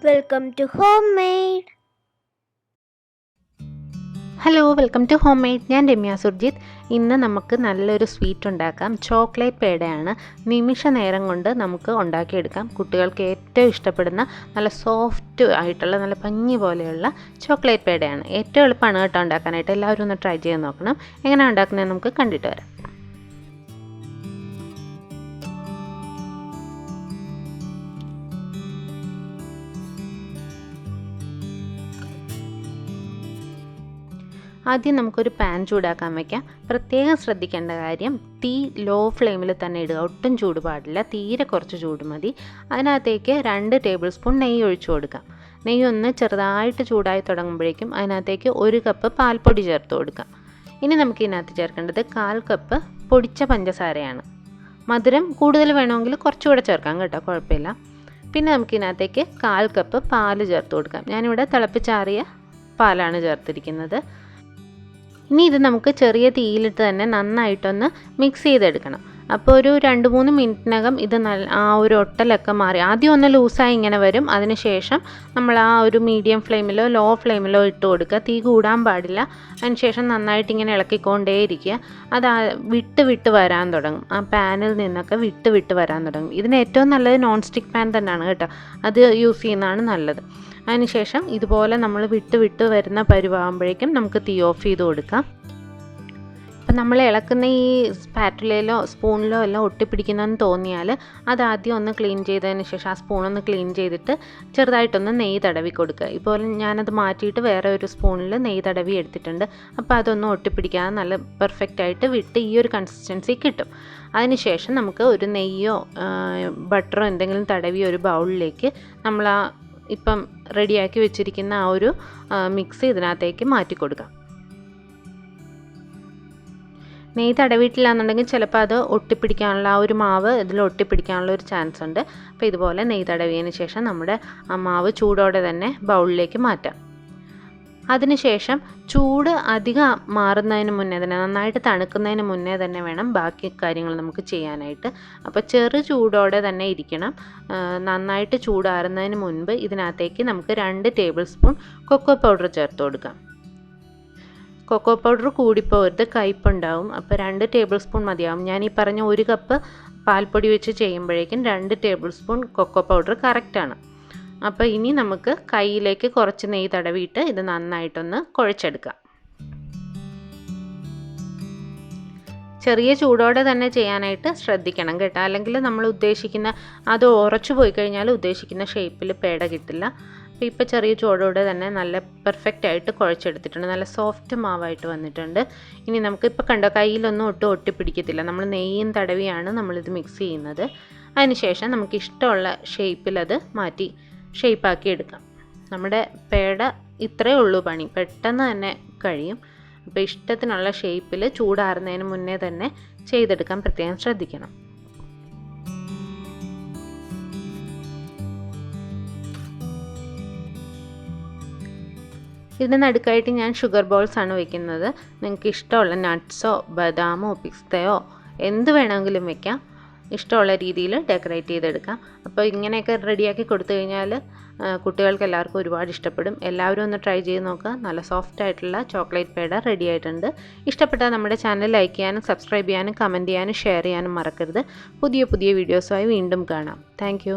Welcome to Homemade. Hello welcome to Homemade. ഞാൻ രമ്യ സുർജിത്ത്. ഇന്ന് നമുക്ക് നല്ലൊരു സ്വീറ്റ് ഉണ്ടാക്കാം. ചോക്ലേറ്റ് പേടയാണ്. നിമിഷ നേരം കൊണ്ട് നമുക്ക് ഉണ്ടാക്കിയെടുക്കാം. കുട്ടികൾക്ക് ഏറ്റവും ഇഷ്ടപ്പെടുന്ന നല്ല സോഫ്റ്റ് ആയിട്ടുള്ള നല്ല പഞ്ഞി പോലെയുള്ള ചോക്ലേറ്റ് പേടയാണ്. ഏറ്റവും എളുപ്പമാണ് കേട്ടോ ഉണ്ടാക്കാനായിട്ട്. എല്ലാവരും ഒന്ന് ട്രൈ ചെയ്ത് നോക്കണം. എങ്ങനെയാണ് ഉണ്ടാക്കുന്നത് നമുക്ക് കണ്ടിട്ട് വരാം. ആദ്യം നമുക്കൊരു പാൻ ചൂടാക്കാൻ വയ്ക്കാം. പ്രത്യേകം ശ്രദ്ധിക്കേണ്ട കാര്യം, തീ ലോ ഫ്ലെയിമിൽ തന്നെ ഇടുക. ഒട്ടും ചൂട് പാടില്ല, തീരെ കുറച്ച് ചൂട് മതി. അതിനകത്തേക്ക് 2 ടേബിൾ സ്പൂൺ നെയ്യ് ഒഴിച്ചു കൊടുക്കാം. നെയ്യ് ഒന്ന് ചെറുതായിട്ട് ചൂടായി തുടങ്ങുമ്പോഴേക്കും അതിനകത്തേക്ക് 1 കപ്പ് പാൽപ്പൊടി ചേർത്ത് കൊടുക്കാം. ഇനി നമുക്ക് ഇതിനകത്ത് ചേർക്കേണ്ടത് 1/4 കപ്പ് പൊടിച്ച പഞ്ചസാരയാണ്. മധുരം കൂടുതൽ വേണമെങ്കിൽ കുറച്ചുകൂടെ ചേർക്കാം കേട്ടോ, കുഴപ്പമില്ല. പിന്നെ നമുക്ക് ഇതിനകത്തേക്ക് 1/4 കപ്പ് പാല് ചേർത്ത് കൊടുക്കാം. ഞാനിവിടെ തിളപ്പിച്ചാറിയ പാലാണ് ചേർത്തിരിക്കുന്നത്. ഇനി ഇത് നമുക്ക് ചെറിയ തീയിലിട്ട് തന്നെ നന്നായിട്ടൊന്ന് മിക്സ് ചെയ്തെടുക്കണം. അപ്പോൾ ഒരു 2-3 മിനിറ്റിനകം ഇത് ആ ഒരു ഒട്ടലൊക്കെ മാറി ആദ്യം ഒന്ന് ലൂസായി ഇങ്ങനെ വരും. അതിനുശേഷം നമ്മൾ ആ ഒരു മീഡിയം ഫ്ലെയിമിലോ ലോ ഫ്ലെയിമിലോ ഇട്ട് കൊടുക്കുക. തീ കൂടാൻ പാടില്ല. അതിനുശേഷം നന്നായിട്ട് ഇങ്ങനെ ഇളക്കിക്കൊണ്ടേയിരിക്കുക. അത് വിട്ട് വരാൻ തുടങ്ങും. ആ പാനിൽ നിന്നൊക്കെ വിട്ട് വരാൻ തുടങ്ങും. ഇതിന് ഏറ്റവും നല്ലത് നോൺ സ്റ്റിക്ക് പാൻ തന്നെയാണ് കേട്ടോ, അത് യൂസ് ചെയ്യുന്നതാണ് നല്ലത്. അതിനുശേഷം ഇതുപോലെ നമ്മൾ വിട്ട് വരുന്ന പരുവാകുമ്പോഴേക്കും നമുക്ക് തീ ഓഫ് ചെയ്ത് കൊടുക്കാം. അപ്പം നമ്മൾ ഇളക്കുന്ന ഈ സ്പാറ്റുലയിലോ സ്പൂണിലോ എല്ലാം ഒട്ടിപ്പിടിക്കുന്നതെന്ന് തോന്നിയാൽ അതാദ്യം ഒന്ന് ക്ലീൻ ചെയ്തതിന് ശേഷം ആ സ്പൂണൊന്ന് ക്ലീൻ ചെയ്തിട്ട് ചെറുതായിട്ടൊന്ന് നെയ്യ് തടവി കൊടുക്കുക. ഇപ്പോൾ ഞാനത് മാറ്റിയിട്ട് വേറെ ഒരു സ്പൂണിൽ നെയ്യ് തടവി എടുത്തിട്ടുണ്ട്. അപ്പോൾ അതൊന്നും ഒട്ടിപ്പിടിക്കാതെ നല്ല പെർഫെക്റ്റായിട്ട് വിട്ട് ഈ ഒരു കൺസിസ്റ്റൻസി കിട്ടും. അതിനുശേഷം നമുക്ക് ഒരു നെയ്യോ ബട്ടറോ എന്തെങ്കിലും തടവി ഒരു ബൗളിലേക്ക് നമ്മൾ ആ ഇപ്പം റെഡിയാക്കി വെച്ചിരിക്കുന്ന ആ ഒരു മിക്സ് ഇതിനകത്തേക്ക് മാറ്റി കൊടുക്കാം. നെയ്യ് തടവിയിട്ടില്ല എന്നുണ്ടെങ്കിൽ ചിലപ്പോൾ അത് ഒട്ടിപ്പിടിക്കാനുള്ള ആ ഒരു മാവ് ഇതിൽ ഒട്ടിപ്പിടിക്കാനുള്ള ഒരു ചാൻസ് ഉണ്ട്. അപ്പോൾ ഇതുപോലെ നെയ്യ് തടവിയതിന് ശേഷം നമ്മുടെ ആ മാവ് ചൂടോടെ തന്നെ ബൗളിലേക്ക് മാറ്റാം. അതിനുശേഷം ചൂട് അധികം മാറുന്നതിന് മുന്നേ തന്നെ, നന്നായിട്ട് തണുക്കുന്നതിന് മുന്നേ തന്നെ വേണം ബാക്കി കാര്യങ്ങൾ നമുക്ക് ചെയ്യാനായിട്ട്. അപ്പോൾ ചെറു ചൂടോടെ തന്നെ ഇരിക്കണം. നന്നായിട്ട് ചൂടാറുന്നതിന് മുൻപ് ഇതിനകത്തേക്ക് നമുക്ക് 2 ടേബിൾ സ്പൂൺ കൊക്കോ പൗഡർ ചേർത്ത് കൊടുക്കാം. കൊക്കോ പൗഡർ കൂടിപ്പോകരുത്, കയ്പുണ്ടാവും. അപ്പോൾ 2 ടേബിൾ സ്പൂൺ മതിയാവും. ഞാൻ ഈ പറഞ്ഞ 1 കപ്പ് പാൽപ്പൊടി വെച്ച് ചെയ്യുമ്പോഴേക്കും 2 ടേബിൾ സ്പൂൺ കൊക്കോ പൗഡർ കറക്റ്റാണ്. അപ്പോൾ ഇനി നമുക്ക് കയ്യിലേക്ക് കുറച്ച് നെയ്യ് തടവിയിട്ട് ഇത് നന്നായിട്ടൊന്ന് കുഴച്ചെടുക്കാം. ചെറിയ ചൂടോടെ തന്നെ ചെയ്യാനായിട്ട് ശ്രദ്ധിക്കണം കേട്ടോ, അല്ലെങ്കിൽ നമ്മൾ ഉദ്ദേശിക്കുന്ന അത് ഉറച്ചു പോയി കഴിഞ്ഞാൽ ഉദ്ദേശിക്കുന്ന ഷേപ്പിൽ പേട കിട്ടില്ല. അപ്പോൾ ഇപ്പോൾ ചെറിയ ചൂടോടെ തന്നെ നല്ല പെർഫെക്റ്റായിട്ട് കുഴച്ചെടുത്തിട്ടുണ്ട്. നല്ല സോഫ്റ്റ് മാവായിട്ട് വന്നിട്ടുണ്ട്. ഇനി നമുക്ക് ഇപ്പോൾ കണ്ടോ, കയ്യിലൊന്നും ഒട്ടിപ്പിടിക്കത്തില്ല. നമ്മൾ നെയ്യും തടവിയാണ് നമ്മളിത് മിക്സ് ചെയ്യുന്നത്. അതിനുശേഷം നമുക്ക് ഇഷ്ടമുള്ള ഷേപ്പിൽ അത് മാറ്റി ഷേപ്പാക്കി എടുക്കാം. നമ്മുടെ പേട ഇത്രയേ ഉള്ളൂ പണി, പെട്ടെന്ന് തന്നെ കഴിയും. അപ്പോൾ ഇഷ്ടത്തിനുള്ള ഷേപ്പിൽ ചൂടാറുന്നതിന് മുന്നേ തന്നെ ചെയ്തെടുക്കാൻ പ്രത്യേകം ശ്രദ്ധിക്കണം. ഇതിന് നടുക്കായിട്ട് ഞാൻ ഷുഗർ ബോൾസ് ആണ് വെക്കുന്നത്. നിങ്ങൾക്ക് ഇഷ്ടമുള്ള നട്ട്സോ ബദാമോ പിസ്തയോ എന്ത് വേണമെങ്കിലും വെക്കാം. ഇഷ്ടമുള്ള രീതിയിൽ ഡെക്കറേറ്റ് ചെയ്തെടുക്കാം. അപ്പോൾ ഇങ്ങനെയൊക്കെ റെഡിയാക്കി കൊടുത്തു കഴിഞ്ഞാൽ കുട്ടികൾക്ക് എല്ലാവർക്കും ഒരുപാട് ഇഷ്ടപ്പെടും. എല്ലാവരും ഒന്ന് ട്രൈ ചെയ്ത് നോക്കുക. നല്ല സോഫ്റ്റ് ആയിട്ടുള്ള ചോക്ലേറ്റ് പേട റെഡി ആയിട്ടുണ്ട്. ഇഷ്ടപ്പെട്ടാൽ നമ്മുടെ ചാനൽ ലൈക്ക് ചെയ്യാനും സബ്സ്ക്രൈബ് ചെയ്യാനും കമൻറ്റ് ചെയ്യാനും ഷെയർ ചെയ്യാനും മറക്കരുത്. പുതിയ വീഡിയോസുമായി വീണ്ടും കാണാം. താങ്ക്